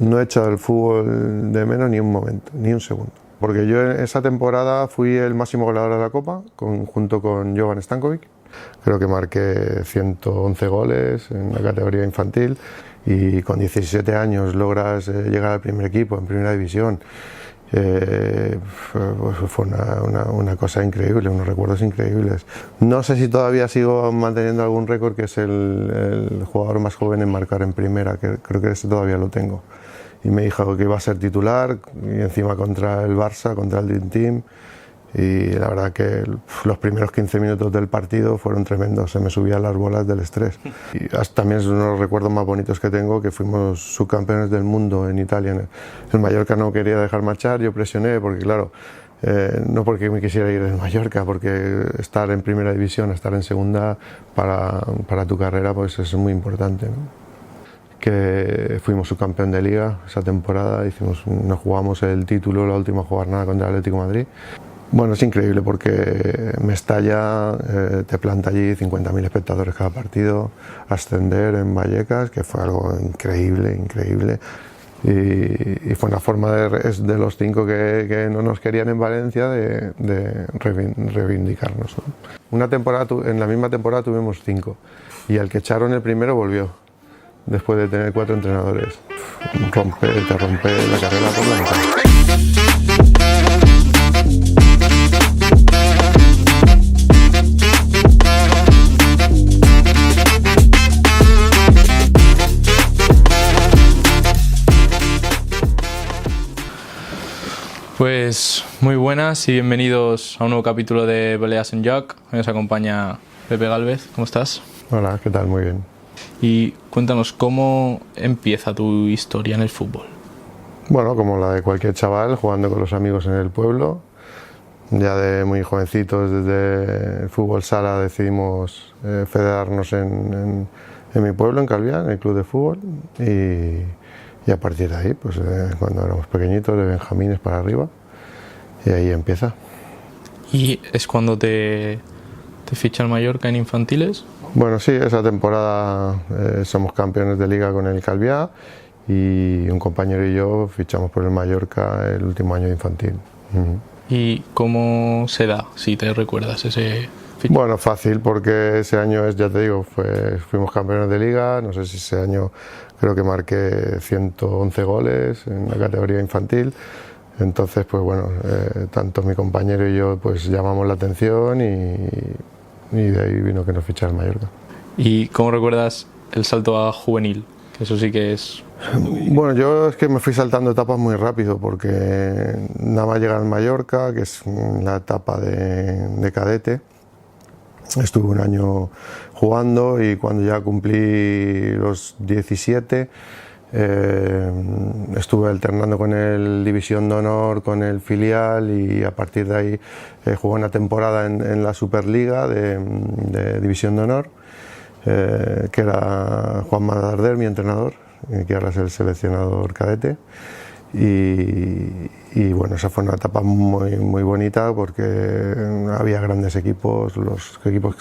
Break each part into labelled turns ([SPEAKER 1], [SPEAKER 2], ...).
[SPEAKER 1] No he echado el fútbol de menos ni un momento, ni un segundo. Porque yo en esa temporada fui el máximo goleador de la Copa, junto con Jovan Stankovic. Creo que marqué 111 goles en la categoría infantil y con 17 años logras llegar al primer equipo en primera división. Fue una cosa increíble, unos recuerdos increíbles. No sé si todavía sigo manteniendo algún récord, que es el jugador más joven en marcar en primera, que creo que ese todavía lo tengo. Y me dijo que iba a ser titular, y encima contra el Barça, contra el Dream Team. Y la verdad que los primeros 15 minutos del partido fueron tremendos, se me subían las bolas del estrés. Y también es uno de los recuerdos más bonitos que tengo, que fuimos subcampeones del mundo en Italia. El Mallorca no quería dejar marchar, yo presioné, porque claro, no porque me quisiera ir del Mallorca, porque estar en primera división, estar en segunda para tu carrera, pues es muy importante, ¿no? Que fuimos subcampeón de Liga esa temporada, nos jugamos el título la última jornada contra el Atlético de Madrid. Bueno, es increíble porque Mestalla te planta allí 50.000 espectadores cada partido, ascender en Vallecas, que fue algo increíble, increíble. Y fue una forma de los 5 que no nos querían en Valencia de reivindicarnos, ¿no? En la misma temporada tuvimos 5 y el que echaron el primero volvió, después de tener 4 entrenadores. Te rompe la carrera por la mitad.
[SPEAKER 2] Pues muy buenas y bienvenidos a un nuevo capítulo de Peleas en Joc. Hoy nos acompaña Pepe Gálvez. ¿Cómo estás?
[SPEAKER 1] Hola, ¿qué tal? Muy bien.
[SPEAKER 2] Y cuéntanos, ¿cómo empieza tu historia en el fútbol?
[SPEAKER 1] Bueno, como la de cualquier chaval, jugando con los amigos en el pueblo. Ya de muy jovencitos, desde el fútbol sala, decidimos federarnos en mi pueblo, en Calviá, en el club de fútbol. Y a partir de ahí, pues cuando éramos pequeñitos, de benjamines para arriba, y ahí empieza.
[SPEAKER 2] ¿Y es cuando te ficha el Mallorca en infantiles?
[SPEAKER 1] Bueno, sí, esa temporada somos campeones de liga con el Calviá y un compañero y yo fichamos por el Mallorca el último año de infantil.
[SPEAKER 2] ¿Y cómo se da, si te recuerdas, ese fichaje?
[SPEAKER 1] Bueno, fácil, porque ese año, ya te digo, fuimos campeones de liga. No sé si ese año creo que marqué 111 goles en la categoría infantil. Entonces, pues bueno, tanto mi compañero y yo pues llamamos la atención y de ahí vino que nos fichara el Mallorca.
[SPEAKER 2] ¿Y cómo recuerdas el salto a juvenil? Que eso sí que es...
[SPEAKER 1] Bueno, yo es que me fui saltando etapas muy rápido, porque nada más llegar al Mallorca, que es la etapa de cadete, estuve un año jugando y cuando ya cumplí los 17 estuve alternando con el División de Honor, con el filial, y a partir de ahí jugué una temporada en la Superliga de División de Honor, que era Juan Madarder, mi entrenador, que ahora es el seleccionador cadete. Y bueno, esa fue una etapa muy bonita, porque había grandes equipos,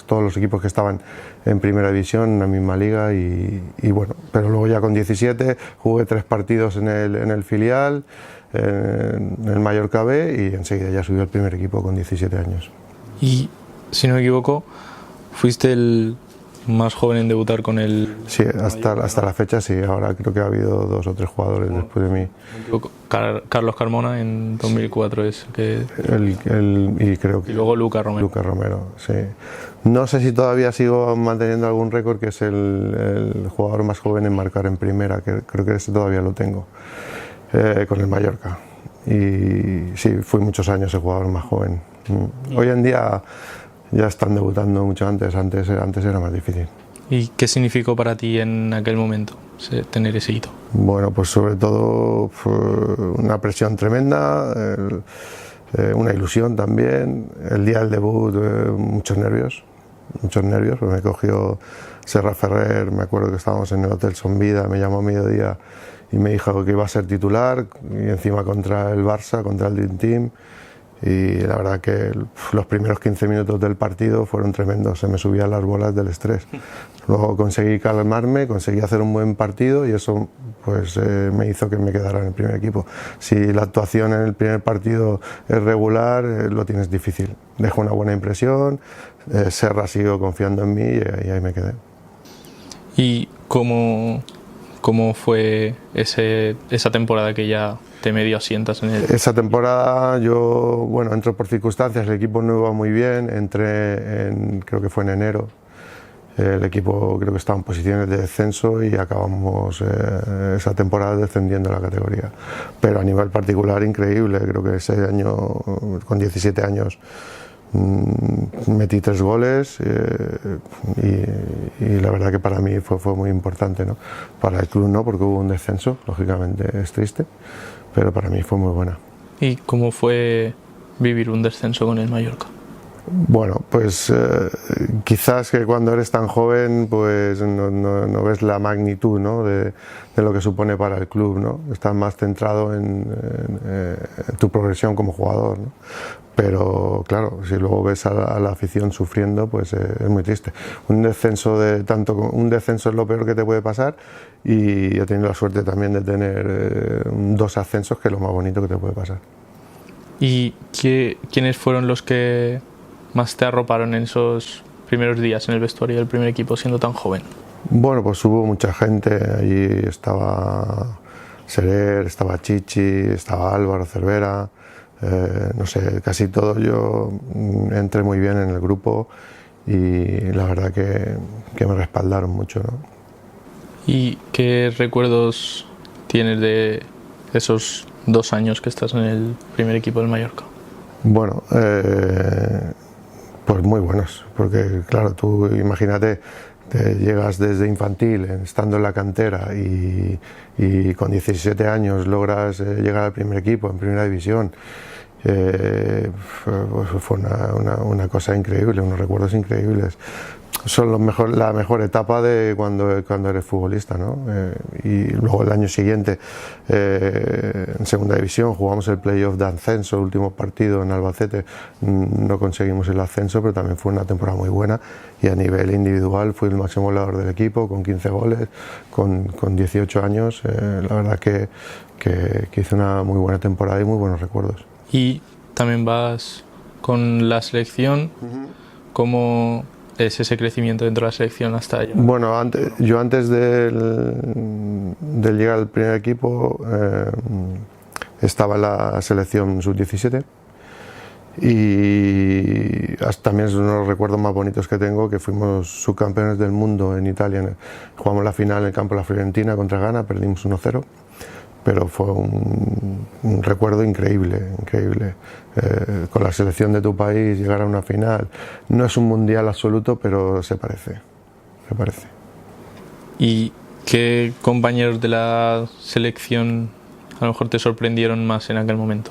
[SPEAKER 1] todos los equipos que estaban en primera división, en la misma liga, y bueno, pero luego ya con 17 jugué 3 partidos en el filial, en el Mallorca B, y enseguida ya subí al primer equipo con 17 años.
[SPEAKER 2] Y si no me equivoco, fuiste el más joven en debutar con el...
[SPEAKER 1] Sí, hasta la fecha sí. Ahora creo que ha habido 2 o 3 jugadores después de mí.
[SPEAKER 2] Carlos Carmona en 2004 es que...
[SPEAKER 1] Y
[SPEAKER 2] luego Lucas Romero.
[SPEAKER 1] Lucas Romero, sí. No sé si todavía sigo manteniendo algún récord, que es el jugador más joven en marcar en primera, que creo que ese todavía lo tengo, con el Mallorca. Y sí, fui muchos años el jugador más joven. Hoy en día ya están debutando mucho antes era más difícil.
[SPEAKER 2] ¿Y qué significó para ti en aquel momento tener ese hito?
[SPEAKER 1] Bueno, pues sobre todo una presión tremenda, una ilusión también. El día del debut, muchos nervios, porque me cogió Serra Ferrer. Me acuerdo que estábamos en el Hotel Son Vida, me llamó a mediodía y me dijo que iba a ser titular, y encima contra el Barça, contra el Dream Team. y la verdad que los primeros 15 minutos del partido fueron tremendos, se me subían las bolas del estrés. Luego conseguí calmarme, conseguí hacer un buen partido y eso pues me hizo que me quedara en el primer equipo. Si la actuación en el primer partido es regular, lo tienes difícil. Dejo una buena impresión, Serra siguió confiando en mí y ahí me quedé.
[SPEAKER 2] ¿Y cómo fue esa temporada que ya te medio asientas en el...?
[SPEAKER 1] Esa temporada yo, bueno, entro por circunstancias, el equipo no iba muy bien, creo que fue en enero, el equipo creo que estaba en posiciones de descenso y acabamos esa temporada descendiendo la categoría. Pero a nivel particular increíble, creo que ese año, con 17 años, metí 3 goles y la verdad que para mí fue muy importante, ¿no? Para el club no, porque hubo un descenso, lógicamente es triste, pero para mí fue muy buena.
[SPEAKER 2] ¿Y cómo fue vivir un descenso con el Mallorca?
[SPEAKER 1] Bueno, pues quizás que cuando eres tan joven pues no ves la magnitud, ¿no? de lo que supone para el club, ¿no? Estás más centrado en tu progresión como jugador, ¿no? Pero claro, si luego ves a la afición sufriendo, pues es muy triste. Un descenso es lo peor que te puede pasar y he tenido la suerte también de tener 2 ascensos, que es lo más bonito que te puede pasar.
[SPEAKER 2] ¿Y quiénes fueron los que más te arroparon en esos primeros días en el vestuario del primer equipo siendo tan joven?
[SPEAKER 1] Bueno, pues hubo mucha gente, allí estaba Serer, estaba Chichi, estaba Álvaro Cervera, no sé, casi todo. Yo entré muy bien en el grupo y la verdad que me respaldaron mucho, ¿no?
[SPEAKER 2] ¿Y qué recuerdos tienes de esos 2 años que estás en el primer equipo del Mallorca?
[SPEAKER 1] Bueno, pues muy buenos, porque claro, tú imagínate, te llegas desde infantil, estando en la cantera y con 17 años logras llegar al primer equipo, en primera división. Fue una cosa increíble, unos recuerdos increíbles. Son la mejor etapa de cuando eres futbolista, ¿no? Y luego el año siguiente, en segunda división, jugamos el playoff de ascenso, el último partido en Albacete, no conseguimos el ascenso, pero también fue una temporada muy buena y a nivel individual fui el máximo goleador del equipo, con 15 goles, con 18 años. La verdad que hice una muy buena temporada y muy buenos recuerdos.
[SPEAKER 2] Y también vas con la selección. ¿Cómo es ese crecimiento dentro de la selección hasta allá?
[SPEAKER 1] Bueno, yo antes de llegar al primer equipo estaba en la selección sub-17 y también es uno de los recuerdos más bonitos que tengo, que fuimos subcampeones del mundo en Italia. Jugamos la final en el campo de la Fiorentina contra Ghana, perdimos 1-0. Pero fue un recuerdo increíble. Con la selección de tu país, llegar a una final. No es un mundial absoluto, pero se parece.
[SPEAKER 2] ¿Y qué compañeros de la selección a lo mejor te sorprendieron más en aquel momento?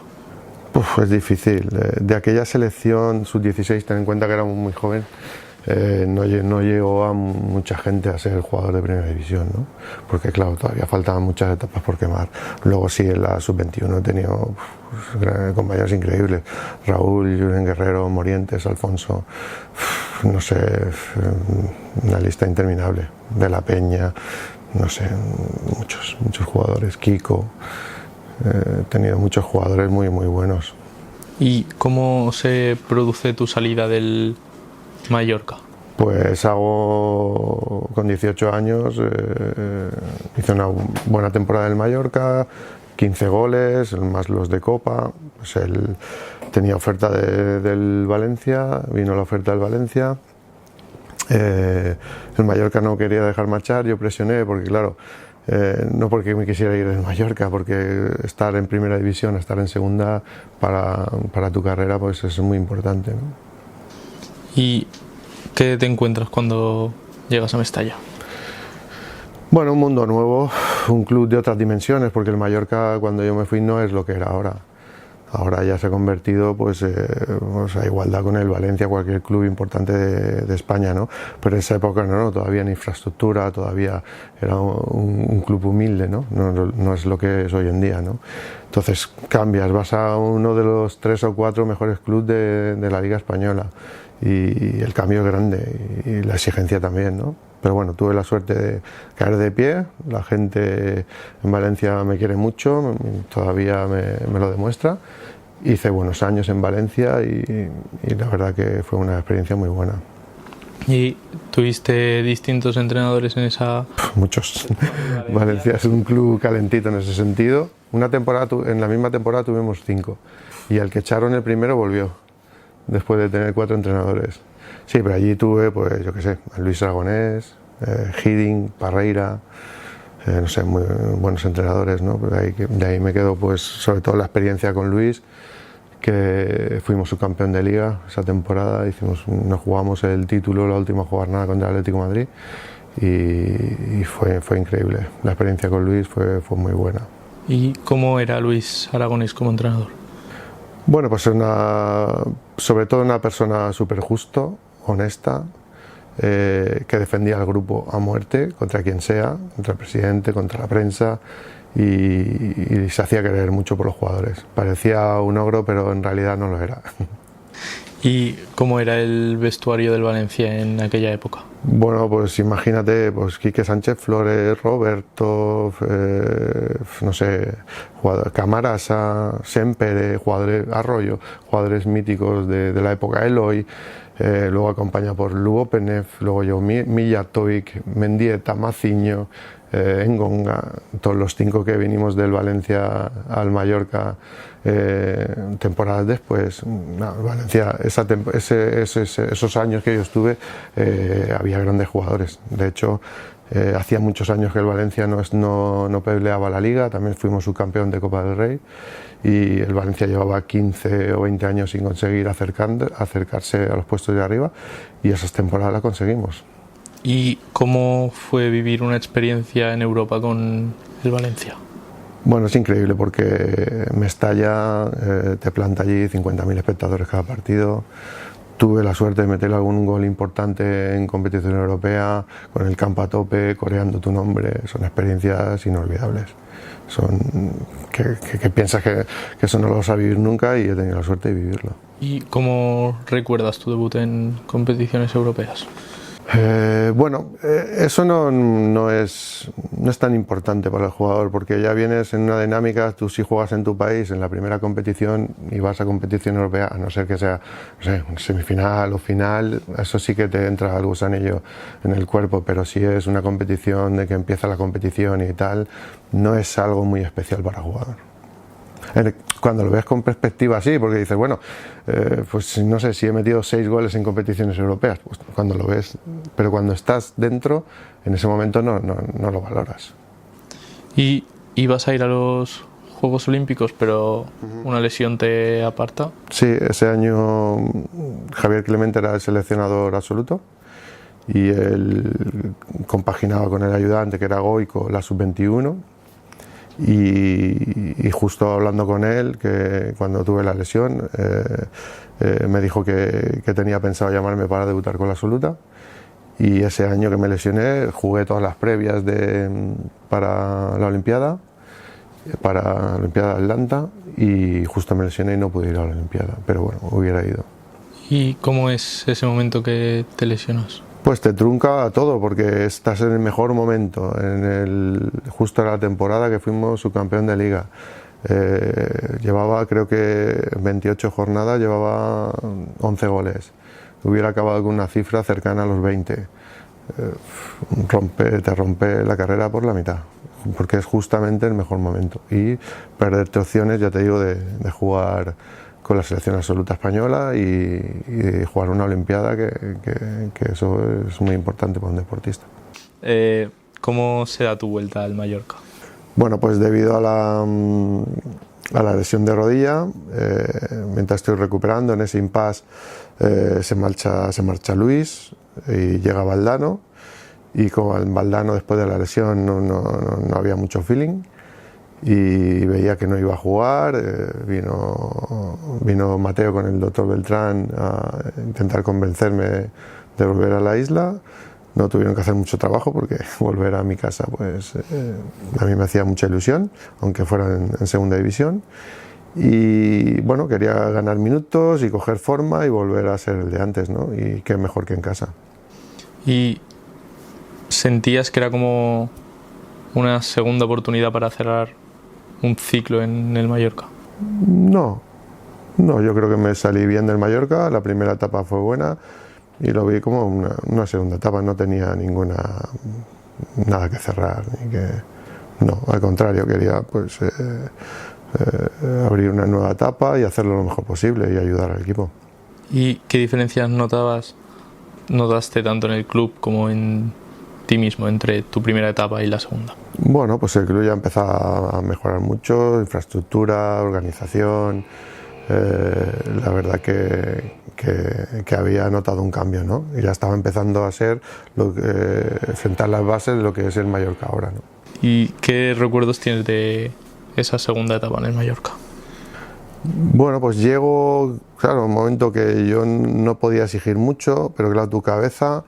[SPEAKER 1] Es difícil. De aquella selección sub-16, ten en cuenta que éramos muy joven. No llegó a mucha gente a ser jugador de primera división, ¿no? Porque claro, todavía faltaban muchas etapas por quemar. Luego sí, en la sub-21 he tenido compañeros increíbles: Raúl, Julen Guerrero, Morientes, Alfonso, no sé, una lista interminable. De la Peña, no sé, muchos jugadores, Kiko. He tenido muchos jugadores muy buenos.
[SPEAKER 2] ¿Y cómo se produce tu salida del Mallorca?
[SPEAKER 1] Pues con 18 años, hice una buena temporada en el Mallorca, 15 goles, más los de Copa. Pues él tenía oferta del Valencia, vino la oferta del Valencia. El Mallorca no quería dejar marchar, yo presioné porque claro, no porque me quisiera ir del Mallorca, porque estar en primera división, estar en segunda para tu carrera pues es muy importante, ¿no?
[SPEAKER 2] ¿Y qué te encuentras cuando llegas a Mestalla?
[SPEAKER 1] Bueno, un mundo nuevo, un club de otras dimensiones, porque el Mallorca cuando yo me fui no es lo que era ahora. Ahora ya se ha convertido pues, a igualdad con el Valencia, cualquier club importante de España, ¿no? Pero en esa época no, todavía en infraestructura, todavía era un club humilde, ¿no? No es lo que es hoy en día, ¿no? Entonces cambias, vas a uno de los 3 o 4 mejores clubes de la Liga Española y el cambio es grande y la exigencia también, ¿no? Pero bueno, tuve la suerte de caer de pie, la gente en Valencia me quiere mucho, todavía me lo demuestra. Hice buenos años en Valencia y la verdad que fue una experiencia muy buena.
[SPEAKER 2] ¿Y tuviste distintos entrenadores en esa...?
[SPEAKER 1] Muchos. Valencia es un club calentito en ese sentido. En la misma temporada tuvimos 5 y el que echaron el primero volvió, después de tener 4 entrenadores. Sí, pero allí tuve, pues yo qué sé, a Luis Aragonés, Hiddink, Parreira, no sé, muy buenos entrenadores, ¿no? De ahí me quedo, pues, sobre todo la experiencia con Luis, que fuimos subcampeón de Liga esa temporada, nos jugamos el título, la última jornada contra el Atlético de Madrid y fue increíble. La experiencia con Luis fue muy buena.
[SPEAKER 2] ¿Y cómo era Luis Aragonés como entrenador?
[SPEAKER 1] Bueno, pues sobre todo una persona súper justo, honesta, que defendía al grupo a muerte contra quien sea, contra el presidente, contra la prensa y se hacía querer mucho por los jugadores. Parecía un ogro, pero en realidad no lo era.
[SPEAKER 2] ¿Y cómo era el vestuario del Valencia en aquella época?
[SPEAKER 1] Bueno, pues imagínate, pues Quique Sánchez Flores, Roberto, no sé, Camarasa, Sempere, jugadores Arroyo, jugadores míticos de la época Eloy, luego acompañado por Lugo Penev, luego yo Mijatovic, Mendieta, Maciño, Engonga, todos los 5 que vinimos del Valencia al Mallorca temporadas después. Valencia, esos años que yo estuve, había grandes jugadores. De hecho, hacía muchos años que el Valencia no peleaba la Liga, también fuimos subcampeón de Copa del Rey y el Valencia llevaba 15 o 20 años sin conseguir acercarse a los puestos de arriba y esas temporadas las conseguimos.
[SPEAKER 2] ¿Y cómo fue vivir una experiencia en Europa con el Valencia?
[SPEAKER 1] Bueno, es increíble porque Mestalla te planta allí 50.000 espectadores cada partido. Tuve la suerte de meter algún gol importante en competición europea, con el campo a tope, coreando tu nombre. Son experiencias inolvidables. Que piensas que eso no lo vas a vivir nunca y he tenido la suerte de vivirlo.
[SPEAKER 2] ¿Y cómo recuerdas tu debut en competiciones europeas?
[SPEAKER 1] Bueno, eso no es tan importante para el jugador porque ya vienes en una dinámica, tú si juegas en tu país en la primera competición y vas a competición europea, a no ser que sea, no sé, un semifinal o final, eso sí que te entra el gusanillo en el cuerpo, pero si es una competición de que empieza la competición y tal, no es algo muy especial para el jugador. Cuando lo ves con perspectiva sí, porque dices, bueno, pues no sé si he metido 6 goles en competiciones europeas, pues cuando lo ves, pero cuando estás dentro, en ese momento no lo valoras.
[SPEAKER 2] ¿Y ibas a ir a los Juegos Olímpicos, pero una lesión te aparta?
[SPEAKER 1] Sí, ese año Javier Clemente era el seleccionador absoluto y él compaginaba con el ayudante, que era Goico, la sub-21. Y justo hablando con él, que cuando tuve la lesión, me dijo que tenía pensado llamarme para debutar con la absoluta. Y ese año que me lesioné, jugué todas las previas para la Olimpiada de Atlanta, y justo me lesioné y no pude ir a la Olimpiada, pero bueno, hubiera ido.
[SPEAKER 2] ¿Y cómo es ese momento que te lesionas?
[SPEAKER 1] Pues te trunca todo porque estás en el mejor momento, justo en la temporada que fuimos subcampeón de Liga. Llevaba, creo que 28 jornadas, llevaba 11 goles. Hubiera acabado con una cifra cercana a los 20. Te rompe la carrera por la mitad, porque es justamente el mejor momento. Y perderte opciones, ya te digo, de jugar con la selección absoluta española y jugar una Olimpiada, que eso es muy importante para un deportista.
[SPEAKER 2] ¿Cómo se da tu vuelta al Mallorca?
[SPEAKER 1] Bueno, pues debido a la lesión de rodilla, mientras estoy recuperando, en ese impasse se marcha Luis y llega Valdano, y con Valdano después de la lesión no había mucho feeling. y veía que no iba a jugar. Vino Mateo con el doctor Beltrán a intentar convencerme de volver a la isla. No tuvieron que hacer mucho trabajo porque volver a mi casa pues a mí me hacía mucha ilusión, aunque fuera en segunda división. Y bueno, quería ganar minutos y coger forma y volver a ser el de antes, ¿no? Y qué mejor que en casa.
[SPEAKER 2] ¿Y sentías que era como una segunda oportunidad para cerrar un ciclo en el Mallorca?
[SPEAKER 1] No, yo creo que me salí bien del Mallorca. La primera etapa fue buena y lo vi como una segunda etapa. No tenía nada que cerrar, no, al contrario, quería pues abrir una nueva etapa y hacerlo lo mejor posible y ayudar al equipo.
[SPEAKER 2] ¿Y qué diferencias notaste tanto en el club como en ti mismo entre tu primera etapa y la segunda?
[SPEAKER 1] Bueno, pues el club ya empezaba a mejorar mucho, infraestructura, organización. La verdad que había notado un cambio, ¿no? Y ya estaba empezando a ser sentar las bases de lo que es el Mallorca ahora, ¿no?
[SPEAKER 2] ¿Y qué recuerdos tienes de esa segunda etapa en el Mallorca?
[SPEAKER 1] Bueno, pues llego, claro, un momento que yo no podía exigir mucho, pero claro, tu cabeza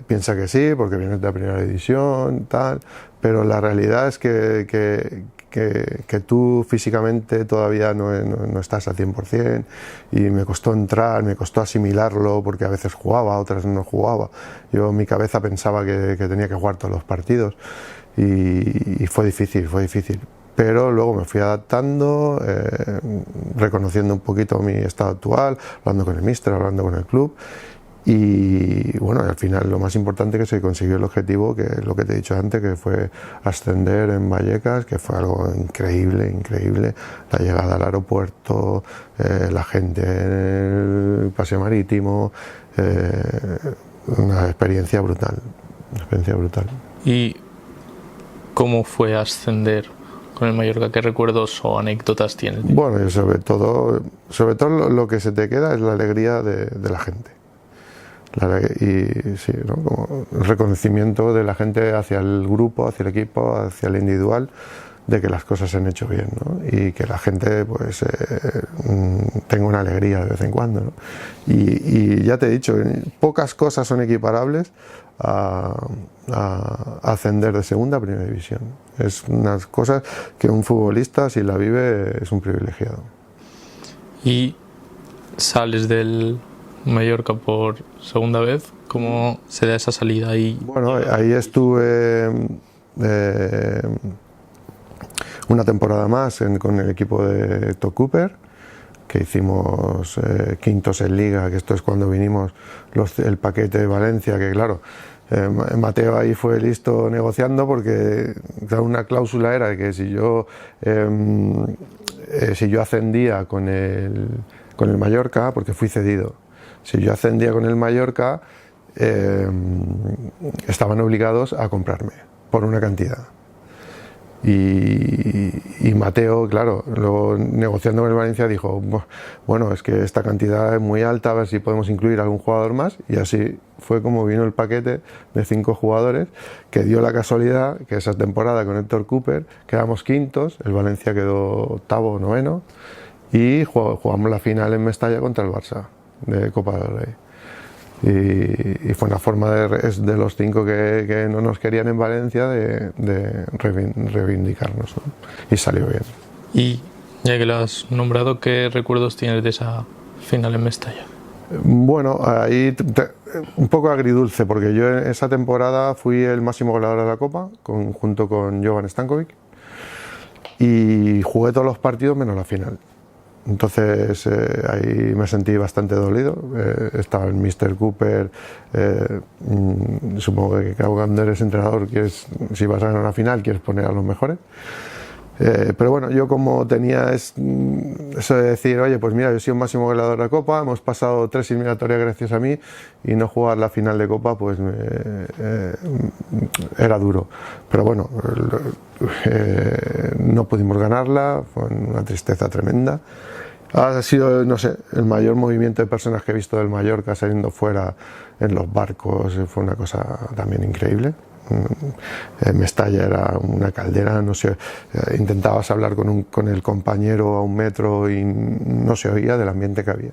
[SPEAKER 1] piensa que sí, porque vienes de la primera división, tal, pero la realidad es que tú físicamente todavía no estás al 100%, y me costó entrar, me costó asimilarlo, porque a veces jugaba, otras no jugaba. Yo en mi cabeza pensaba que tenía que jugar todos los partidos y fue difícil. Pero luego me fui adaptando, reconociendo un poquito mi estado actual, hablando con el míster, hablando con el club. Y bueno, al final lo más importante que se consiguió el objetivo, que es lo que te he dicho antes, que fue ascender en Vallecas, que fue algo increíble, la llegada al aeropuerto, la gente en el paseo marítimo, una experiencia brutal.
[SPEAKER 2] ¿Y cómo fue ascender con el Mallorca? ¿Qué recuerdos o anécdotas tienes?
[SPEAKER 1] Bueno, y sobre todo lo que se te queda es la alegría de la gente. Y sí, ¿no? Como el reconocimiento de la gente hacia el grupo, hacia el equipo, hacia el individual, de que las cosas se han hecho bien, ¿no? Y que la gente pues tenga una alegría de vez en cuando, ¿no? Y ya te he dicho, pocas cosas son equiparables a ascender de segunda a primera división. Es unas cosas que un futbolista, si la vive, es un privilegiado.
[SPEAKER 2] ¿Y sales del Mallorca por segunda vez? ¿Cómo se da esa salida ahí?
[SPEAKER 1] Bueno, ahí estuve una temporada más con el equipo de Héctor Cooper, que hicimos quintos en Liga, que esto es cuando vinimos el paquete de Valencia, que claro, Mateo ahí fue listo negociando, porque claro, una cláusula era que si yo ascendía con el Mallorca, porque fui cedido, si yo ascendía con el Mallorca, estaban obligados a comprarme por una cantidad. Y Mateo, claro, luego negociando con el Valencia dijo, bueno, es que esta cantidad es muy alta, a ver si podemos incluir algún jugador más. Y así fue como vino el paquete de 5 jugadores, que dio la casualidad que esa temporada con Héctor Cooper quedamos quintos, el Valencia quedó octavo o noveno, y jugamos la final en Mestalla contra el Barça de Copa del Rey. Y fue una forma de los 5 que no nos querían en Valencia de reivindicarnos, ¿no? Y salió bien.
[SPEAKER 2] Y ya que lo has nombrado, ¿qué recuerdos tienes de esa final en Mestalla?
[SPEAKER 1] Bueno, ahí un poco agridulce, porque yo en esa temporada fui el máximo goleador de la Copa junto con Jovan Stankovic, y jugué todos los partidos menos la final. Entonces ahí me sentí bastante dolido. Estaba el Mr. Cooper, supongo que cuando eres entrenador, si vas a ganar una final, quieres poner a los mejores. Pero bueno, yo como tenía eso de decir, oye, pues mira, yo soy el máximo goleador de la Copa, hemos pasado 3 eliminatorias gracias a mí, y no jugar la final de Copa pues era duro. Pero bueno, no pudimos ganarla, fue una tristeza tremenda. Ha sido, no sé, el mayor movimiento de personas que he visto del Mallorca saliendo fuera en los barcos, fue una cosa también increíble. Mestalla era una caldera, no sé, intentabas hablar con el compañero a 1 metro y no se oía del ambiente que había.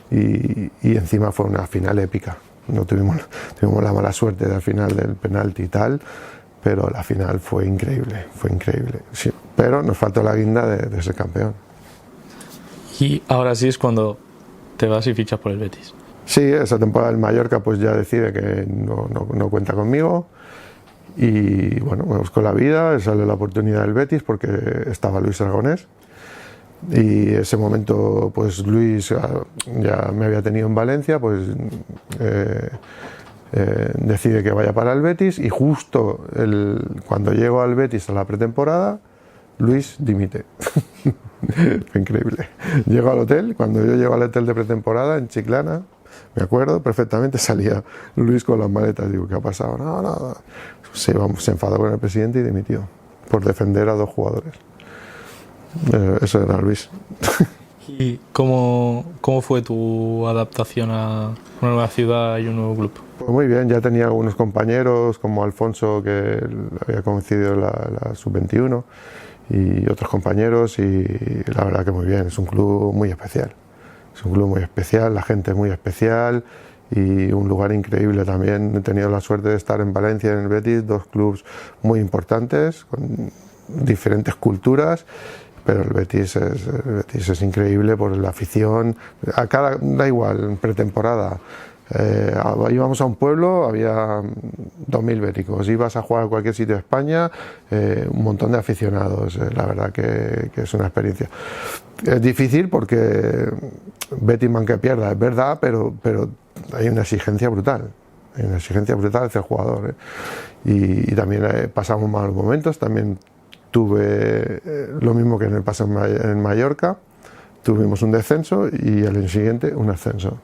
[SPEAKER 1] Y encima fue una final épica. No tuvimos la mala suerte del final del penalti y tal, pero la final fue increíble, sí, pero nos faltó la guinda de ser campeón.
[SPEAKER 2] Y ahora sí es cuando te vas y fichas por el Betis.
[SPEAKER 1] Sí, esa temporada el Mallorca pues ya decide que no cuenta conmigo y bueno, me busco la vida, sale la oportunidad del Betis porque estaba Luis Aragonés y ese momento pues Luis ya me había tenido en Valencia, pues decide que vaya para el Betis y justo cuando llego al Betis a la pretemporada Luis dimite. Fue increíble. Llego al hotel, cuando yo llego al hotel de pretemporada en Chiclana, me acuerdo perfectamente, salía Luis con las maletas, digo, ¿qué ha pasado? No. Se enfadó con el presidente y dimitió por defender a 2 jugadores. Eso era Luis.
[SPEAKER 2] ¿Y cómo fue tu adaptación a una nueva ciudad y un nuevo club?
[SPEAKER 1] Pues muy bien, ya tenía algunos compañeros como Alfonso, que había conocido la sub-21, y otros compañeros, y la verdad que muy bien, es un club muy especial. Es un club muy especial, la gente es muy especial y un lugar increíble también. He tenido la suerte de estar en Valencia, en el Betis, 2 clubes muy importantes, con diferentes culturas, pero el Betis es increíble por la afición. Da igual, en pretemporada. Íbamos a un pueblo, había 2.000 béticos, ibas a jugar a cualquier sitio de España, un montón de aficionados, la verdad que es una experiencia. Es difícil porque Betis que pierda, es verdad, pero hay una exigencia brutal. Hay una exigencia brutal hacia el jugador, y también pasamos malos momentos. También tuve lo mismo que en Mallorca, tuvimos un descenso y al año siguiente un ascenso.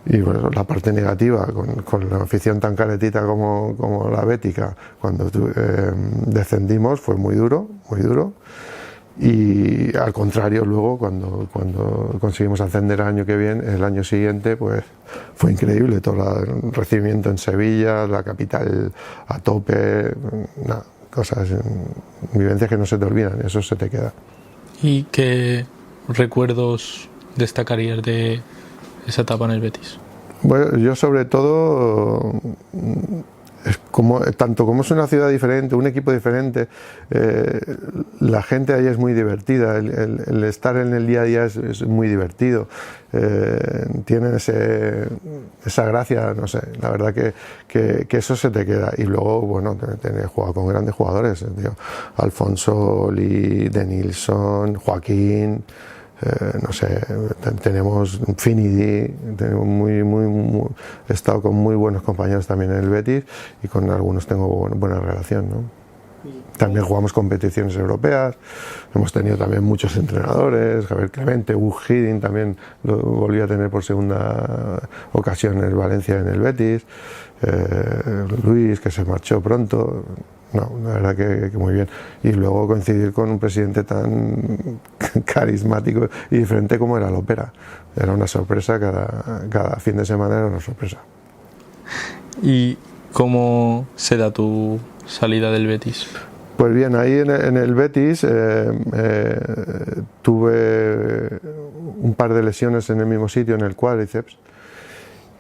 [SPEAKER 1] Y bueno, la parte negativa con la afición tan caletita como la bética, cuando descendimos fue muy duro, y al contrario luego cuando conseguimos ascender el año siguiente, pues fue increíble todo el recibimiento en Sevilla, la capital a tope, cosas, vivencias que no se te olvidan, eso se te queda.
[SPEAKER 2] ¿Y qué recuerdos destacarías de esa etapa en el Betis?
[SPEAKER 1] Bueno, yo sobre todo, tanto como es una ciudad diferente, un equipo diferente, la gente ahí es muy divertida, el estar en el día a día es muy divertido, tienen esa gracia, no sé, la verdad que eso se te queda. Y luego, bueno, he jugado con grandes jugadores, tío, Alfonso, Oli, Denilson, Joaquín. No sé, tenemos Finidi, he estado con muy buenos compañeros también en el Betis y con algunos tengo buena relación, ¿no? También jugamos competiciones europeas, hemos tenido también muchos entrenadores, Javier Clemente, Hugo Hiddink también lo volví a tener por segunda ocasión en el Valencia, en el Betis, Luis, que se marchó pronto. No, la verdad que muy bien. Y luego coincidir con un presidente tan carismático y diferente como era Lopera. Era una sorpresa, cada fin de semana era una sorpresa.
[SPEAKER 2] ¿Y cómo se da tu salida del Betis?
[SPEAKER 1] Pues bien, ahí en el Betis tuve un par de lesiones en el mismo sitio, en el cuádriceps,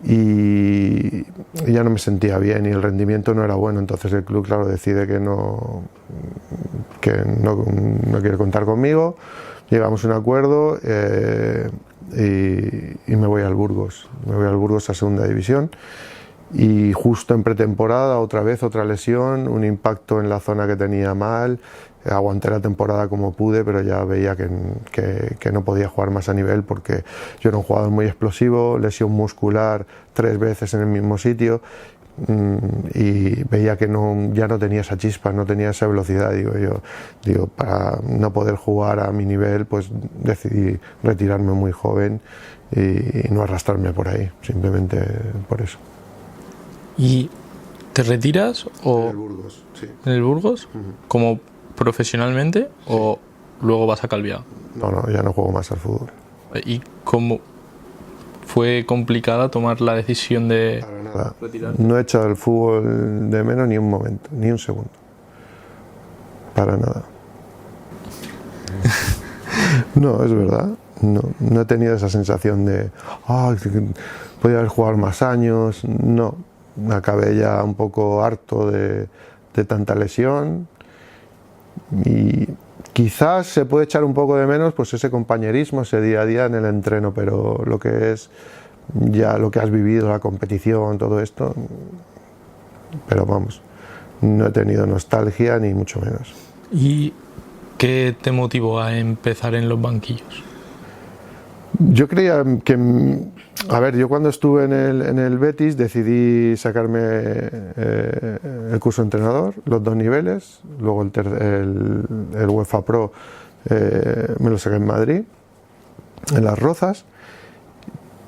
[SPEAKER 1] y ya no me sentía bien y el rendimiento no era bueno. Entonces el club, claro, decide que no quiere contar conmigo. Llegamos a un acuerdo y me voy al Burgos. Me voy al Burgos a segunda división. Y justo en pretemporada, otra vez otra lesión, un impacto en la zona que tenía mal. Aguanté la temporada como pude, pero ya veía que no podía jugar más a nivel porque yo era un jugador muy explosivo, lesión muscular 3 veces en el mismo sitio, y veía que ya no tenía esa chispa, no tenía esa velocidad. Digo, para no poder jugar a mi nivel, pues decidí retirarme muy joven y no arrastrarme por ahí, simplemente por eso.
[SPEAKER 2] ¿Y te retiras o
[SPEAKER 1] En el Burgos, sí.
[SPEAKER 2] ¿En el Burgos? ¿Como profesionalmente, sí, o luego vas a Calviá?
[SPEAKER 1] No, ya no juego más al fútbol.
[SPEAKER 2] ¿Y cómo ¿Fue complicada tomar la decisión de
[SPEAKER 1] Para nada.
[SPEAKER 2] retirarte?
[SPEAKER 1] No he echado el fútbol de menos ni un momento, ni un segundo. Para nada. No, es verdad. No he tenido esa sensación de podría haber jugado más años. No, me acabé ya un poco harto de tanta lesión y quizás se puede echar un poco de menos pues ese compañerismo, ese día a día en el entreno, pero lo que es ya lo que has vivido, la competición, todo esto, pero vamos, no he tenido nostalgia ni mucho menos.
[SPEAKER 2] ¿Y qué te motivó a empezar en los banquillos?
[SPEAKER 1] Yo creía que, a ver, yo cuando estuve en el Betis decidí sacarme el curso de entrenador, los 2 niveles, luego el UEFA Pro me lo saqué en Madrid, en Las Rozas,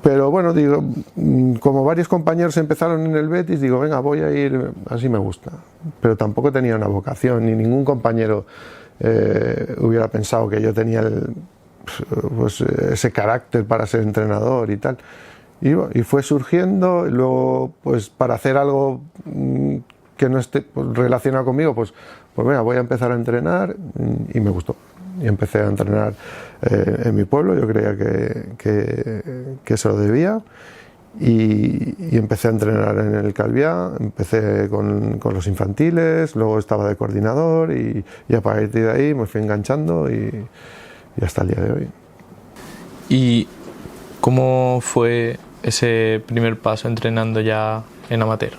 [SPEAKER 1] pero bueno, digo, como varios compañeros empezaron en el Betis, digo, venga, voy a ir, así me gusta, pero tampoco tenía una vocación, ni ningún compañero hubiera pensado que yo tenía pues ese carácter para ser entrenador y tal, y fue surgiendo, y luego pues para hacer algo que no esté relacionado conmigo, pues venga, voy a empezar a entrenar, y me gustó, y empecé a entrenar en mi pueblo. Yo creía que se lo debía, y empecé a entrenar en el Calviá, empecé con los infantiles, luego estaba de coordinador, y a partir de ahí me fui enganchando y hasta el día de hoy.
[SPEAKER 2] ¿Y cómo fue ese primer paso entrenando ya en amateur?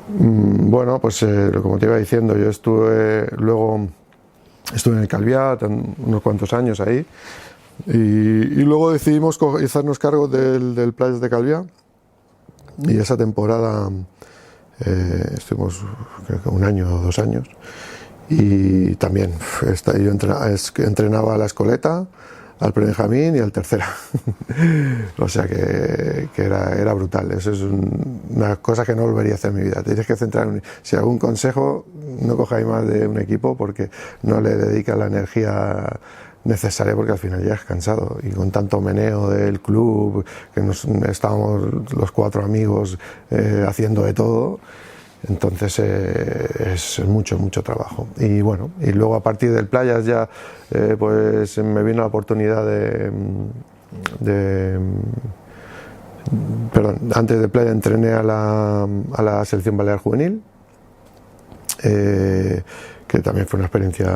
[SPEAKER 1] Bueno, pues como te iba diciendo, yo estuve en el Calviá unos cuantos años ahí, y luego decidimos hacernos cargo del Playas de Calviá, y esa temporada estuvimos creo que 1 año o 2 años. Y también yo entrenaba a la escoleta, al prebenjamín y al tercera. O sea que era brutal. Eso es una cosa que no volvería a hacer en mi vida. Tienes que centrar si algún consejo, no cojáis más de un equipo porque no le dedicas la energía necesaria, porque al final ya es cansado, y con tanto meneo del club, que estábamos los 4 amigos haciendo de todo. Entonces es mucho trabajo. Y bueno, y luego a partir del Playas ya pues me vino la oportunidad perdón, antes de Playas entrené a la selección balear juvenil, que también fue una experiencia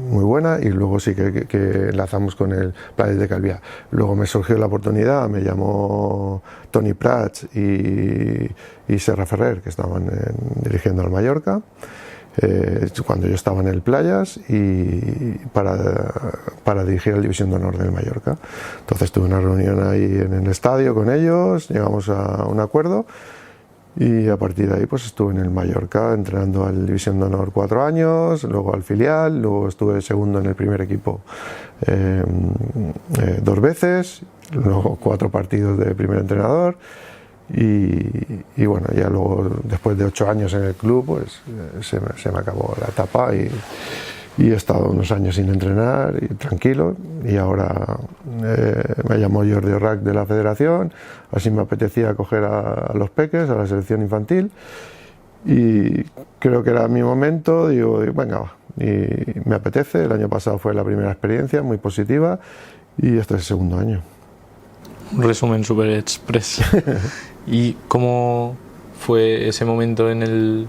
[SPEAKER 1] muy buena, y luego sí que enlazamos con el Playas de Calviá. Luego me surgió la oportunidad, me llamó Toni Prats y Serra Ferrer, que estaban dirigiendo al Mallorca, cuando yo estaba en el Playas, y para dirigir la División de Honor del Mallorca. Entonces tuve una reunión ahí en el estadio con ellos, llegamos a un acuerdo, y a partir de ahí pues estuve en el Mallorca entrenando a la División de Honor 4 años, luego al filial, luego estuve segundo en el primer equipo 2 veces, luego 4 partidos de primer entrenador, y bueno, ya luego después de 8 años en el club pues se me acabó la etapa, y he estado unos años sin entrenar y tranquilo, y ahora me llamó Jordi Orrac de la federación, así me apetecía coger a los peques, a la selección infantil, y creo que era mi momento, digo, venga, va, y me apetece. El año pasado fue la primera experiencia, muy positiva, y este es el segundo año.
[SPEAKER 2] Un resumen súper express. ¿Y cómo fue ese momento en el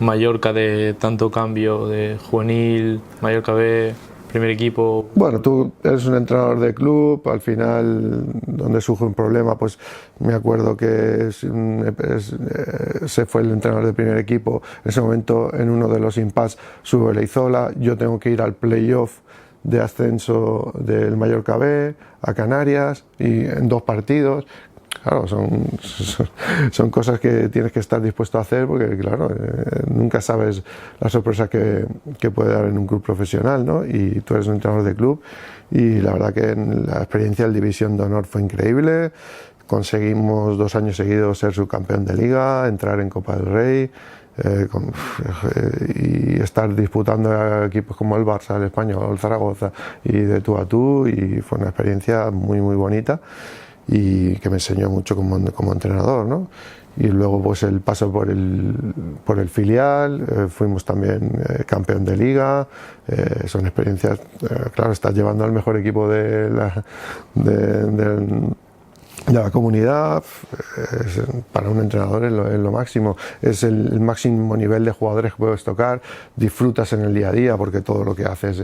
[SPEAKER 2] Mallorca de tanto cambio de juvenil, Mallorca B, primer equipo?
[SPEAKER 1] Bueno, tú eres un entrenador de club, al final donde surge un problema, pues me acuerdo que se fue el entrenador de primer equipo, en ese momento en uno de los impasse sube Leizola, yo tengo que ir al playoff de ascenso del Mallorca B a Canarias, y en 2 partidos. Claro, son cosas que tienes que estar dispuesto a hacer, porque claro, nunca sabes la sorpresa que puede dar en un club profesional, ¿no? Y tú eres un entrenador de club, y la verdad que la experiencia en División de Honor fue increíble. Conseguimos 2 años seguidos ser subcampeón de liga, entrar en Copa del Rey, y estar disputando a equipos como el Barça, el Español, el Zaragoza, y de tú a tú, y fue una experiencia muy bonita. y que me enseñó mucho como entrenador, ¿no? Y luego pues el paso por el filial, fuimos también campeón de liga, son experiencias, claro, estás llevando al mejor equipo de la comunidad, para un entrenador es lo máximo, es el máximo nivel de jugadores que puedes tocar, disfrutas en el día a día porque todo lo que haces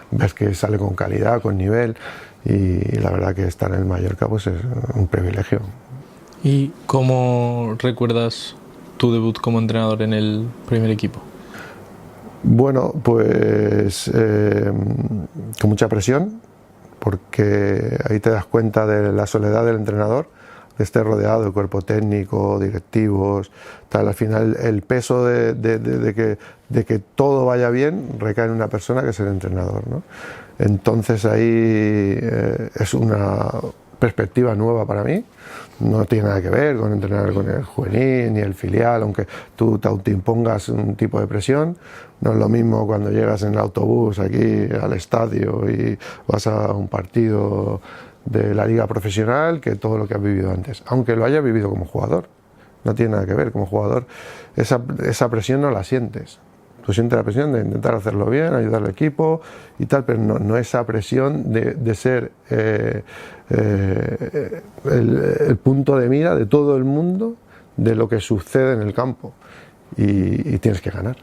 [SPEAKER 1] ves que sale con calidad, con nivel, y la verdad que estar en el Mallorca pues es un privilegio.
[SPEAKER 2] ¿Y cómo recuerdas tu debut como entrenador en el primer equipo?
[SPEAKER 1] Bueno, pues con mucha presión, porque ahí te das cuenta de la soledad del entrenador, de estar rodeado de cuerpo técnico, directivos, tal. Al final el peso de que todo vaya bien recae en una persona que es el entrenador, ¿no? Entonces ahí es una perspectiva nueva para mí. No tiene nada que ver con entrenar con el juvenil ni el filial, aunque tú te autoimpongas un tipo de presión. No es lo mismo cuando llegas en el autobús aquí al estadio y vas a un partido de la liga profesional que todo lo que has vivido antes, aunque lo hayas vivido como jugador. No tiene nada que ver, como jugador esa presión no la sientes. Tú sientes la presión de intentar hacerlo bien, ayudar al equipo y tal, pero no esa presión de ser el punto de mira de todo el mundo de lo que sucede en el campo, y tienes que ganar.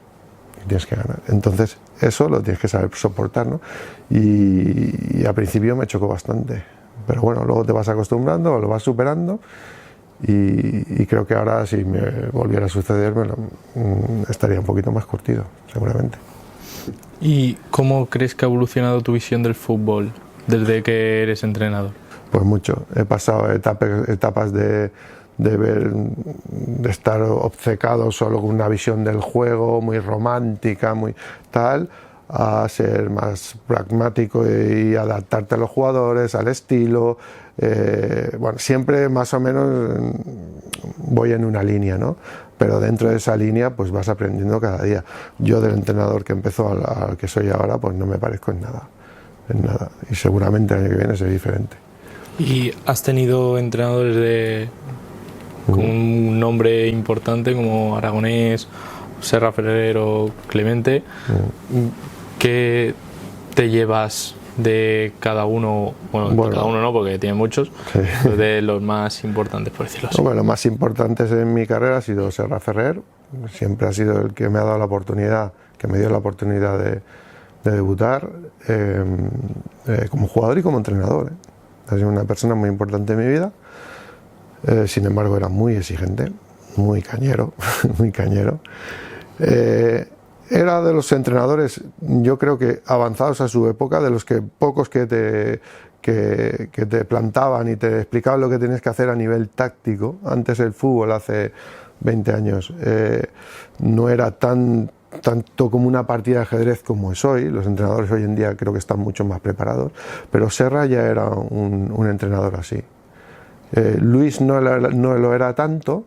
[SPEAKER 1] Entonces eso lo tienes que saber soportar, ¿no? Y al principio me chocó bastante, pero bueno, luego te vas acostumbrando, lo vas superando. Y creo que ahora, si me volviera a suceder, estaría un poquito más curtido, seguramente.
[SPEAKER 2] ¿Y cómo crees que ha evolucionado tu visión del fútbol desde que eres entrenador?
[SPEAKER 1] Pues mucho. He pasado etapas de estar obcecado solo con una visión del juego muy romántica, muy tal, a ser más pragmático y adaptarte a los jugadores, al estilo. Bueno, siempre más o menos voy en una línea, ¿no? Pero dentro de esa línea pues vas aprendiendo cada día. Yo, del entrenador que empezó al que soy ahora, pues no me parezco en nada, y seguramente el año que viene seré diferente.
[SPEAKER 2] ¿Y has tenido entrenadores con un nombre importante como Aragonés, Serra Ferrer o Clemente? ¿Qué te llevas de cada uno? Bueno, de cada uno no, porque tiene muchos, sí. De los más importantes, por decirlo así.
[SPEAKER 1] Bueno, los más importantes en mi carrera ha sido Serra Ferrer. Siempre ha sido el que me ha dado la oportunidad, que me dio la oportunidad de debutar como jugador y como entrenador. Ha sido una persona muy importante en mi vida. Sin embargo, era muy exigente, muy cañero, muy cañero. Era de los entrenadores, yo creo que avanzados a su época, de los pocos que te plantaban y te explicaban lo que tenías que hacer a nivel táctico. Antes el fútbol, hace 20 años, no era tanto como una partida de ajedrez como es hoy. Los entrenadores hoy en día creo que están mucho más preparados, pero Serra ya era un entrenador así. Luis no lo era tanto,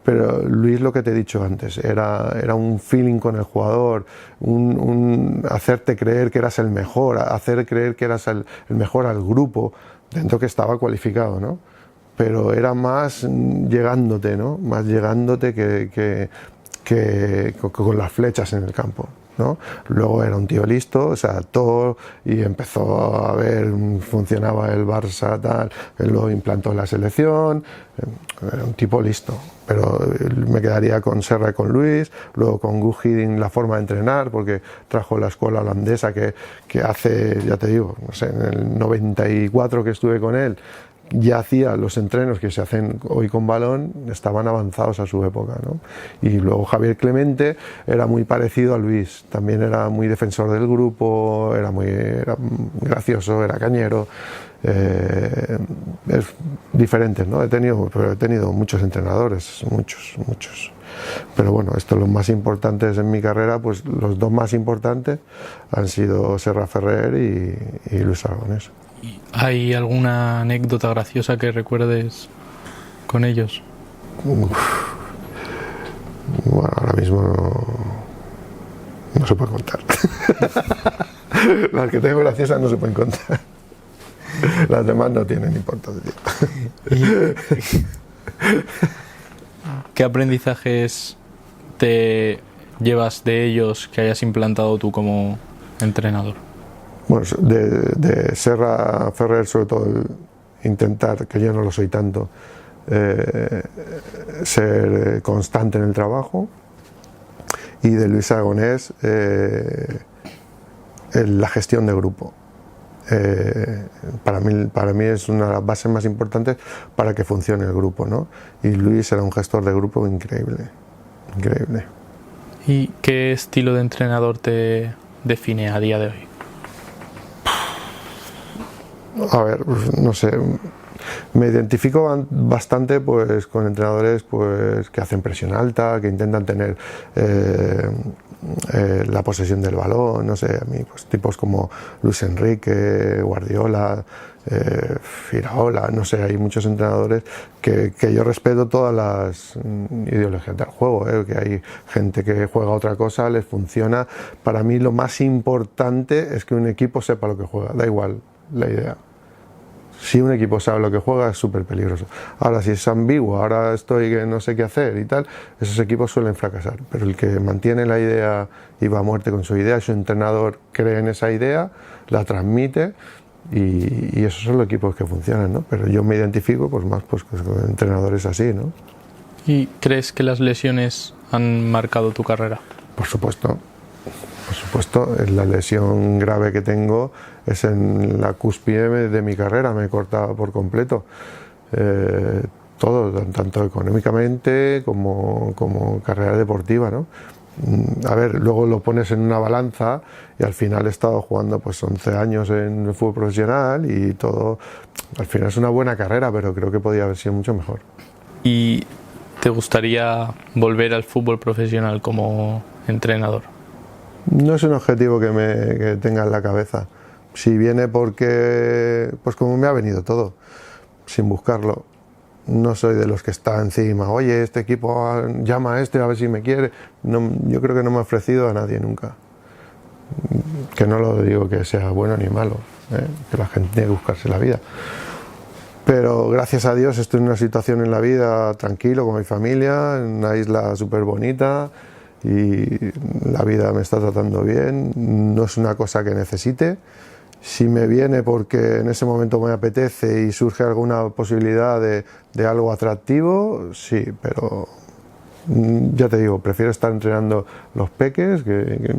[SPEAKER 1] pero Luis, lo que te he dicho antes, era un feeling con el jugador, un hacerte creer que eras el mejor, hacer creer que eras el mejor al grupo, dentro que estaba cualificado, ¿no? Pero era más llegándote, ¿no? Más llegándote que con las flechas en el campo, ¿no? Luego era un tío listo, se adaptó y empezó a ver, funcionaba el Barça, tal, él lo implantó en la selección, era un tipo listo. Pero me quedaría con Serra y con Luis, luego con Guus Hiddink, la forma de entrenar, porque trajo la escuela holandesa que hace, ya te digo, no sé, en el 94 que estuve con él, ya hacía los entrenos que se hacen hoy con balón, estaban avanzados a su época, ¿no? Y luego Javier Clemente era muy parecido a Luis, también era muy defensor del grupo, era gracioso, era cañero. Es diferente, ¿no? He tenido muchos entrenadores, muchos. Pero bueno, los más importantes en mi carrera, pues los dos más importantes han sido Serra Ferrer y Luis Aragonés.
[SPEAKER 2] ¿Hay alguna anécdota graciosa que recuerdes con ellos?
[SPEAKER 1] Bueno, ahora mismo no se puede contar. Las que tengo graciosas no se pueden contar. Las demás no tienen importancia.
[SPEAKER 2] ¿Qué aprendizajes te llevas de ellos que hayas implantado tú como entrenador?
[SPEAKER 1] Bueno, de Serra Ferrer, sobre todo, intentar, que yo no lo soy tanto, ser constante en el trabajo, y de Luis Aragonés, la gestión de grupo. Para mí es una de las bases más importantes para que funcione el grupo, ¿no? Y Luis era un gestor de grupo increíble, increíble.
[SPEAKER 2] ¿Y qué estilo de entrenador te define a día de hoy?
[SPEAKER 1] A ver, no sé, me identifico bastante pues con entrenadores pues que hacen presión alta, que intentan tener la posesión del balón, no sé, a mí pues tipos como Luis Enrique, Guardiola, Iraola, no sé, hay muchos entrenadores que yo respeto todas las ideologías del juego, que hay gente que juega otra cosa, les funciona. Para mí lo más importante es que un equipo sepa lo que juega, da igual la idea. Si un equipo sabe lo que juega es súper peligroso. Ahora, si es ambiguo, ahora estoy que no sé qué hacer y tal, esos equipos suelen fracasar. Pero el que mantiene la idea y va a muerte con su idea, su entrenador cree en esa idea, la transmite, y esos son los equipos que funcionan, ¿no? Pero yo me identifico pues más pues con entrenadores así, ¿no?
[SPEAKER 2] ¿Y crees que las lesiones han marcado tu carrera?
[SPEAKER 1] Por supuesto. Por supuesto, la lesión grave que tengo es en la cúspide de mi carrera, me he cortado por completo. Todo, tanto económicamente como carrera deportiva, ¿no? A ver, luego lo pones en una balanza y al final he estado jugando pues 11 años en el fútbol profesional y todo, al final es una buena carrera, pero creo que podía haber sido mucho mejor.
[SPEAKER 2] ¿Y te gustaría volver al fútbol profesional como entrenador?
[SPEAKER 1] No es un objetivo que tenga en la cabeza. Si viene porque, pues como me ha venido todo, sin buscarlo. No soy de los que está encima, oye, este equipo llama a este a ver si me quiere. No, yo creo que no me ha ofrecido a nadie nunca. Que no lo digo que sea bueno ni malo, que la gente tiene que buscarse la vida. Pero gracias a Dios estoy en una situación en la vida tranquilo con mi familia, en una isla súper bonita, y la vida me está tratando bien. No es una cosa que necesite. Si me viene porque en ese momento me apetece y surge alguna posibilidad de algo atractivo, sí, pero ya te digo, prefiero estar entrenando los peques, que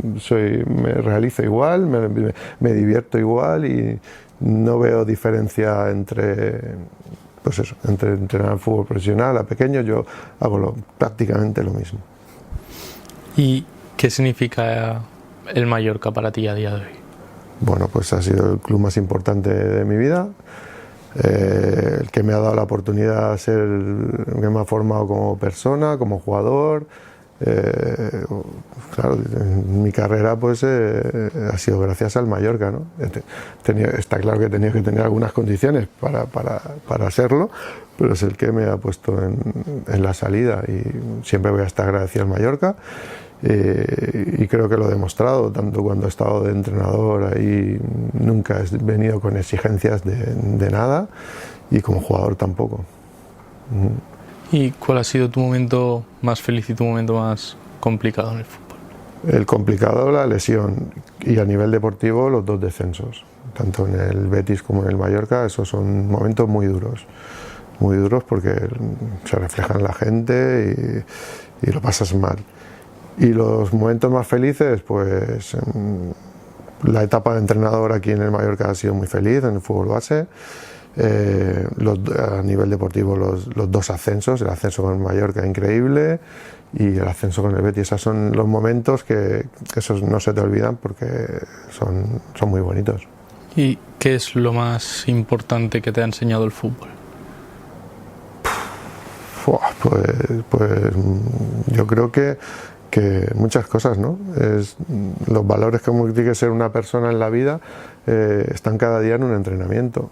[SPEAKER 1] me realizo igual, me divierto igual y no veo diferencia entre, pues eso, entre entrenar fútbol profesional a pequeños. Yo hago prácticamente lo mismo.
[SPEAKER 2] ¿Y qué significa el Mallorca para ti a día de hoy?
[SPEAKER 1] Bueno, pues ha sido el club más importante de mi vida, el que me ha dado la oportunidad de ser, que me ha formado como persona, como jugador. Claro, mi carrera pues ha sido gracias al Mallorca, ¿no? Está claro que he tenido que tener algunas condiciones para hacerlo, pero es el que me ha puesto en la salida, y siempre voy a estar agradecido al Mallorca. Y creo que lo he demostrado, tanto cuando he estado de entrenador ahí, nunca he venido con exigencias de nada, y como jugador tampoco.
[SPEAKER 2] ¿Y cuál ha sido tu momento más feliz y tu momento más complicado en el fútbol?
[SPEAKER 1] El complicado, la lesión, y a nivel deportivo los 2 descensos, tanto en el Betis como en el Mallorca. Esos son momentos muy duros porque se refleja en la gente y lo pasas mal. Y los momentos más felices, pues la etapa de entrenador aquí en el Mallorca ha sido muy feliz, en el fútbol base. A nivel deportivo los 2 ascensos, el ascenso con el Mallorca increíble y el ascenso con el Betis. Esos son los momentos que esos no se te olvidan porque son muy bonitos.
[SPEAKER 2] ¿Y qué es lo más importante que te ha enseñado el fútbol?
[SPEAKER 1] Pues yo creo que muchas cosas, ¿no? Los valores que tiene que ser una persona en la vida están cada día en un entrenamiento,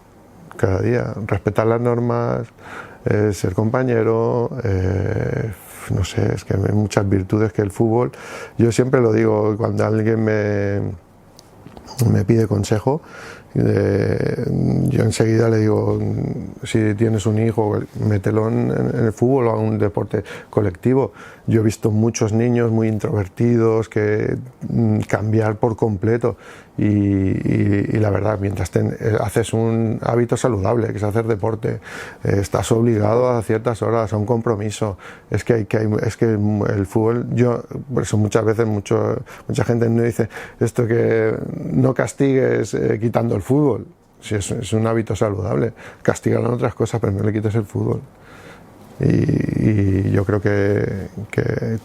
[SPEAKER 1] cada día. Respetar las normas, ser compañero, no sé, es que hay muchas virtudes que el fútbol. Yo siempre lo digo, cuando alguien me pide consejo. Yo enseguida le digo, si tienes un hijo, mételo en el fútbol o en un deporte colectivo. Yo he visto muchos niños muy introvertidos que cambiar por completo y la verdad, mientras haces un hábito saludable, que es hacer deporte, estás obligado a ciertas horas, a un compromiso. Es que el fútbol, por eso muchas veces mucha gente me dice esto, que no castigues quitando el fútbol. Si es un hábito saludable, castigar en otras cosas, pero no le quites el fútbol. Y yo creo que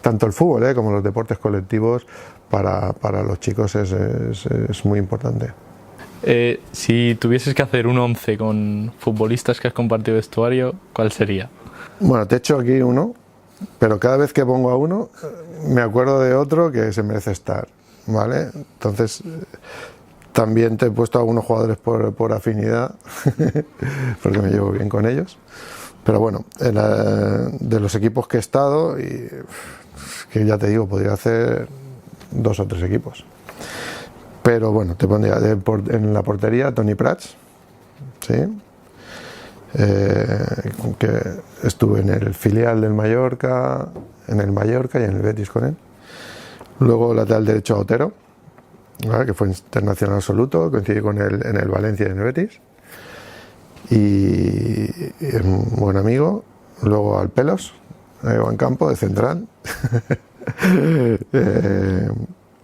[SPEAKER 1] tanto el fútbol como los deportes colectivos para los chicos es muy importante.
[SPEAKER 2] Si tuvieses que hacer un 11 con futbolistas que has compartido vestuario, ¿cuál sería?
[SPEAKER 1] Bueno, te echo aquí uno, pero cada vez que pongo a uno me acuerdo de otro que se merece estar, ¿vale? Entonces también te he puesto a algunos jugadores por afinidad porque me llevo bien con ellos. Pero bueno, de los equipos que he estado, y que ya te digo, podría hacer 2 o 3 equipos. Pero bueno, te pondría en la portería Toni Prats, ¿sí? Que estuve en el filial del Mallorca, en el Mallorca y en el Betis con él. Luego lateral derecho a Otero, ¿vale? Que fue internacional absoluto, coincidí con él en el Valencia y en el Betis. Y un buen amigo. Luego al Pelos, a Iván Campo, de central.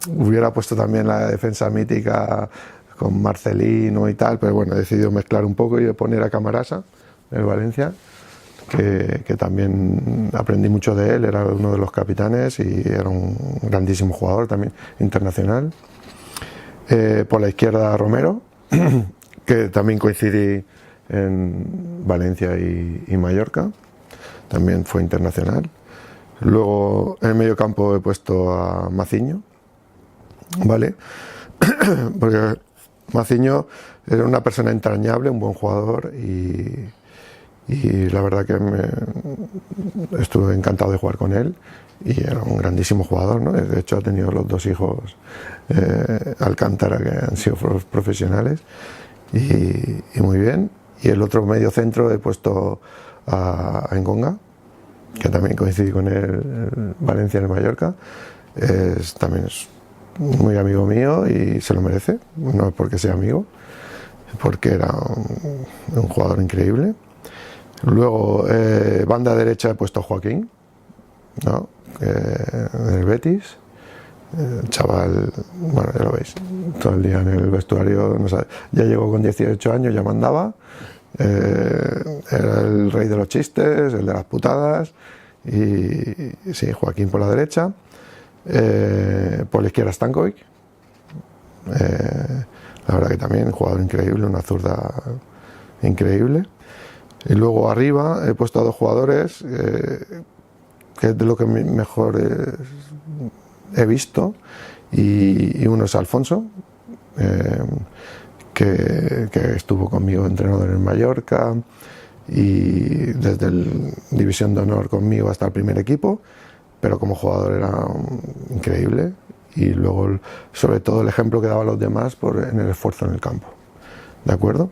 [SPEAKER 1] Hubiera puesto también la defensa mítica con Marcelino y tal, pero bueno, he decidido mezclar un poco y poner a Camarasa, del Valencia, que también aprendí mucho de él, era uno de los capitanes y era un grandísimo jugador también, internacional. Por la izquierda Romero, que también coincidí en Valencia y Mallorca, también fue internacional. Luego en el medio campo he puesto a Maciño, ¿vale? Porque Maciño era una persona entrañable, un buen jugador y la verdad que estuve encantado de jugar con él y era un grandísimo jugador, ¿no? De hecho ha tenido los 2 hijos Alcántara, que han sido profesionales y muy bien. Y el otro medio centro he puesto a Engonga, que también coincidí con él en Valencia y en Mallorca. También es muy amigo mío y se lo merece, no es porque sea amigo, porque era un jugador increíble. Luego, banda derecha he puesto a Joaquín, ¿no? En el Betis. El chaval, bueno, ya lo veis, todo el día en el vestuario, no sabe, ya llegó con 18 años, ya mandaba, era el rey de los chistes, el de las putadas, y sí, Joaquín por la derecha, por la izquierda Stankovic, la verdad que también un jugador increíble, una zurda increíble. Y luego arriba he puesto a 2 jugadores que es de lo que mejor he visto, y uno es Alfonso, que estuvo conmigo entrenador en Mallorca y desde el División de Honor conmigo hasta el primer equipo, pero como jugador era increíble, y luego sobre todo el ejemplo que daba a los demás en el esfuerzo en el campo, ¿de acuerdo?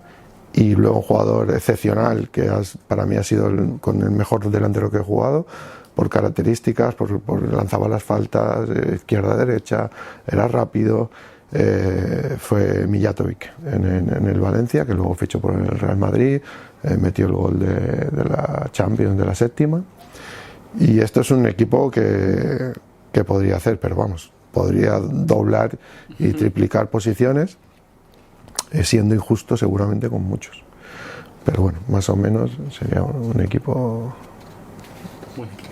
[SPEAKER 1] Y luego un jugador excepcional que para mí ha sido con el mejor delantero que he jugado, por características, lanzaba las faltas, izquierda-derecha, era rápido, fue Mijatovic en el Valencia, que luego fichó por el Real Madrid, metió el gol de la Champions, de la 7ª, y esto es un equipo que podría hacer, pero vamos, podría doblar y triplicar posiciones, siendo injusto seguramente con muchos, pero bueno, más o menos sería un equipo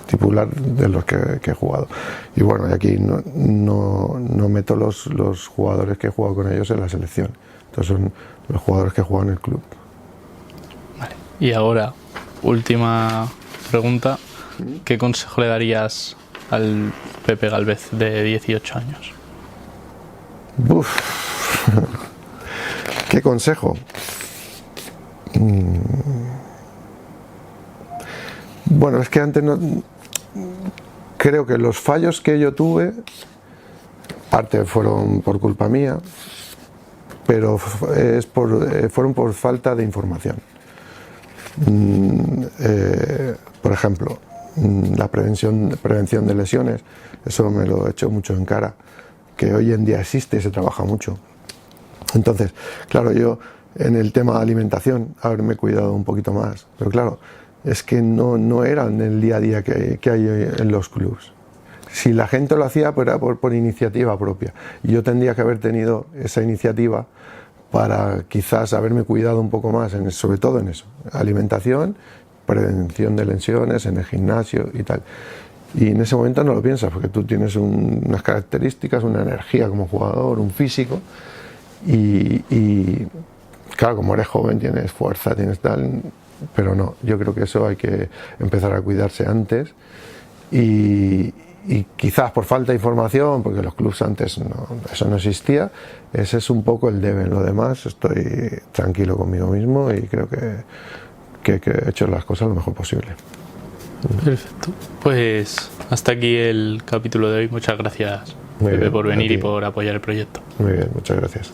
[SPEAKER 1] titular de los que he jugado. Y bueno, aquí no meto los jugadores que he jugado con ellos en la selección, entonces son los jugadores que juegan en el club.
[SPEAKER 2] Vale. Y ahora, última pregunta, ¿qué consejo le darías al Pepe Gálvez de 18 años?
[SPEAKER 1] ¿Qué consejo? Bueno, es que antes creo que los fallos que yo tuve, parte fueron por culpa mía, pero fueron por falta de información. Por ejemplo, la prevención de lesiones, eso me lo he hecho mucho en cara, que hoy en día existe y se trabaja mucho. Entonces, claro, yo en el tema de alimentación haberme cuidado un poquito más, pero claro, es que no era en el día a día que hay hoy en los clubs. Si la gente lo hacía, pues era por iniciativa propia. Y yo tendría que haber tenido esa iniciativa para quizás haberme cuidado un poco más, sobre todo en eso, alimentación, prevención de lesiones, en el gimnasio y tal. Y en ese momento no lo piensas, porque tú tienes unas características, una energía como jugador, un físico, y claro, como eres joven tienes fuerza, tienes tal, pero no, yo creo que eso hay que empezar a cuidarse antes y quizás por falta de información, porque los clubs antes eso no existía, ese es un poco el debe. En lo demás estoy tranquilo conmigo mismo y creo que he hecho las cosas lo mejor posible.
[SPEAKER 2] Perfecto. Pues hasta aquí el capítulo de hoy. Muchas gracias, Pepe, por venir y por apoyar el proyecto.
[SPEAKER 1] Muy bien, muchas gracias.